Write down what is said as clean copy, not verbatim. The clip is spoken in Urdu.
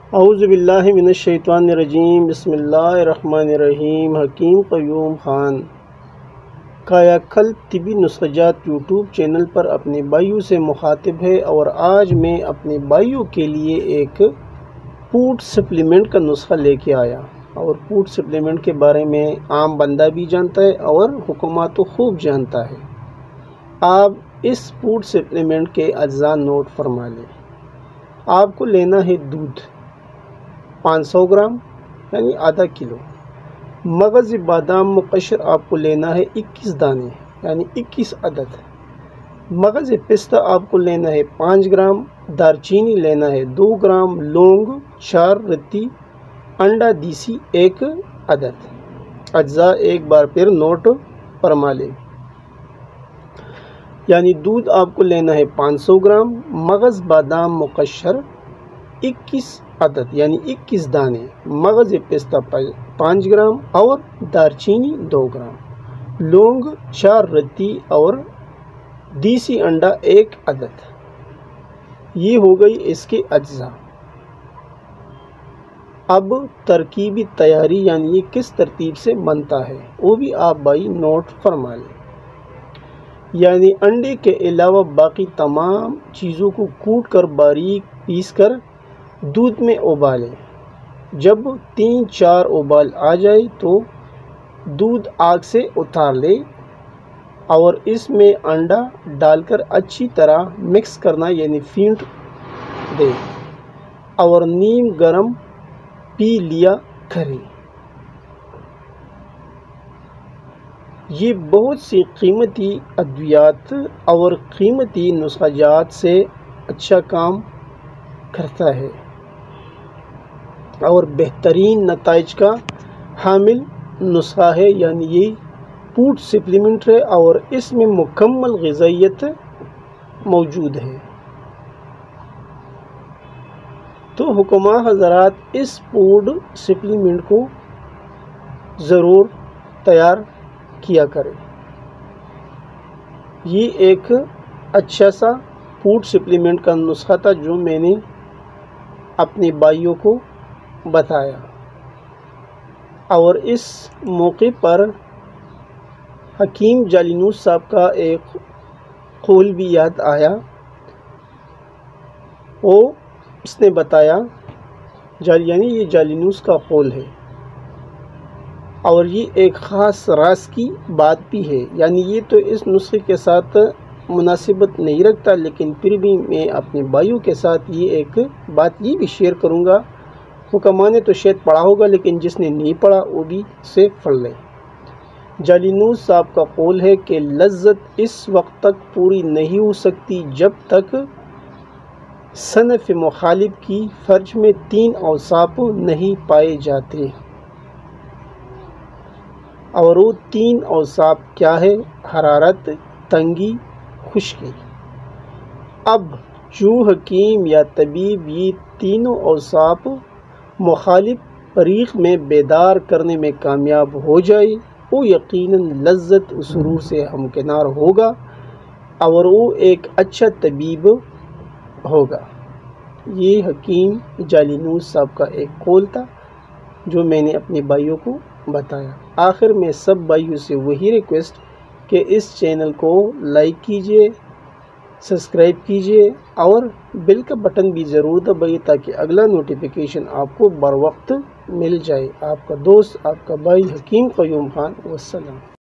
اعوذ باللہ من الشیطان الرجیم، بسم اللہ الرحمن الرحیم۔ حکیم قیوم خان کایا کلپ طبی نسخجات یوٹیوب چینل پر اپنے بھائیوں سے مخاطب ہے، اور آج میں اپنے بھائیوں کے لیے ایک فوڈ سپلیمنٹ کا نسخہ لے کے آیا۔ اور فوڈ سپلیمنٹ کے بارے میں عام بندہ بھی جانتا ہے اور حکومت تو خوب جانتا ہے۔ آپ اس فوڈ سپلیمنٹ کے اجزاء نوٹ فرما لیں۔ آپ کو لینا ہے دودھ 500 گرام یعنی آدھا کلو، مغز بادام مقشر آپ کو لینا ہے 21 دانے یعنی 21 عدد، مغز پستہ آپ کو لینا ہے 5 گرام، دارچینی لینا ہے 2 گرام، لونگ 4 رتی، انڈا دیسی 1 عدد۔ اجزاء ایک بار پھر نوٹ فرما لیں، یعنی دودھ آپ کو لینا ہے 500 گرام، مغز بادام مقشر 21 عدد یعنی 21 دانے، مغز پستہ 5 گرام اور دارچینی 2 گرام، لونگ 4 رتی اور دیسی انڈا 1 عدد۔ یہ ہو گئی اس کے اجزاء۔ اب ترکیبی تیاری یعنی یہ کس ترتیب سے بنتا ہے وہ بھی آپ بھائی نوٹ فرما لیں۔ یعنی انڈے کے علاوہ باقی تمام چیزوں کو کوٹ کر باریک پیس کر دودھ میں ابالیں۔ جب 3-4 ابال آ جائے تو دودھ آگ سے اتار لیں اور اس میں انڈا ڈال کر اچھی طرح مکس کرنا یعنی پھینٹ دیں اور نیم گرم پی لیا کریں۔ یہ بہت سی قیمتی ادویات اور قیمتی نسخہ جات سے اچھا کام کرتا ہے اور بہترین نتائج کا حامل نسخہ ہے، یعنی یہ فوڈ سپلیمنٹ ہے اور اس میں مکمل غذائیت موجود ہے۔ تو حکماء حضرات اس فوڈ سپلیمنٹ کو ضرور تیار کیا کریں۔ یہ ایک اچھا سا فوڈ سپلیمنٹ کا نسخہ تھا جو میں نے اپنے بھائیوں کو بتایا، اور اس موقع پر حکیم جالینوس صاحب کا ایک قول بھی یاد آیا۔ اس نے بتایا یعنی یہ جالینوس کا قول ہے اور یہ ایک خاص راز کی بات بھی ہے، یعنی یہ تو اس نسخے کے ساتھ مناسبت نہیں رکھتا، لیکن پھر بھی میں اپنے بھائیوں کے ساتھ یہ ایک بات یہ بھی شیئر کروں گا۔ حکماء نے تو شاید پڑھا ہوگا لیکن جس نے نہیں پڑھا وہ بھی اسے پڑھ لے۔ جالینوس صاحب کا قول ہے کہ لذت اس وقت تک پوری نہیں ہو سکتی جب تک صنف مخالف کی فرج میں 3 اوصاف نہیں پائے جاتے، اور وہ 3 اوصاف کیا ہے؟ حرارت، تنگی، خشکی۔ اب جو حکیم یا طبیب یہ تینوں اوصاف مخالف فریق میں بیدار کرنے میں کامیاب ہو جائے وہ یقیناً لذت و سرور سے ہمکنار ہوگا اور وہ ایک اچھا طبیب ہوگا۔ یہ حکیم جالینوس صاحب کا ایک قول تھا جو میں نے اپنے بھائیوں کو بتایا۔ آخر میں سب بھائیوں سے وہی ریکویسٹ کہ اس چینل کو لائک کیجئے، سبسکرائب کیجئے اور بیل کا بٹن بھی ضرور دبائیے تاکہ اگلا نوٹیفیکیشن آپ کو بر وقت مل جائے۔ آپ کا دوست، آپ کا بھائی حکیم قیوم خان، والسلام۔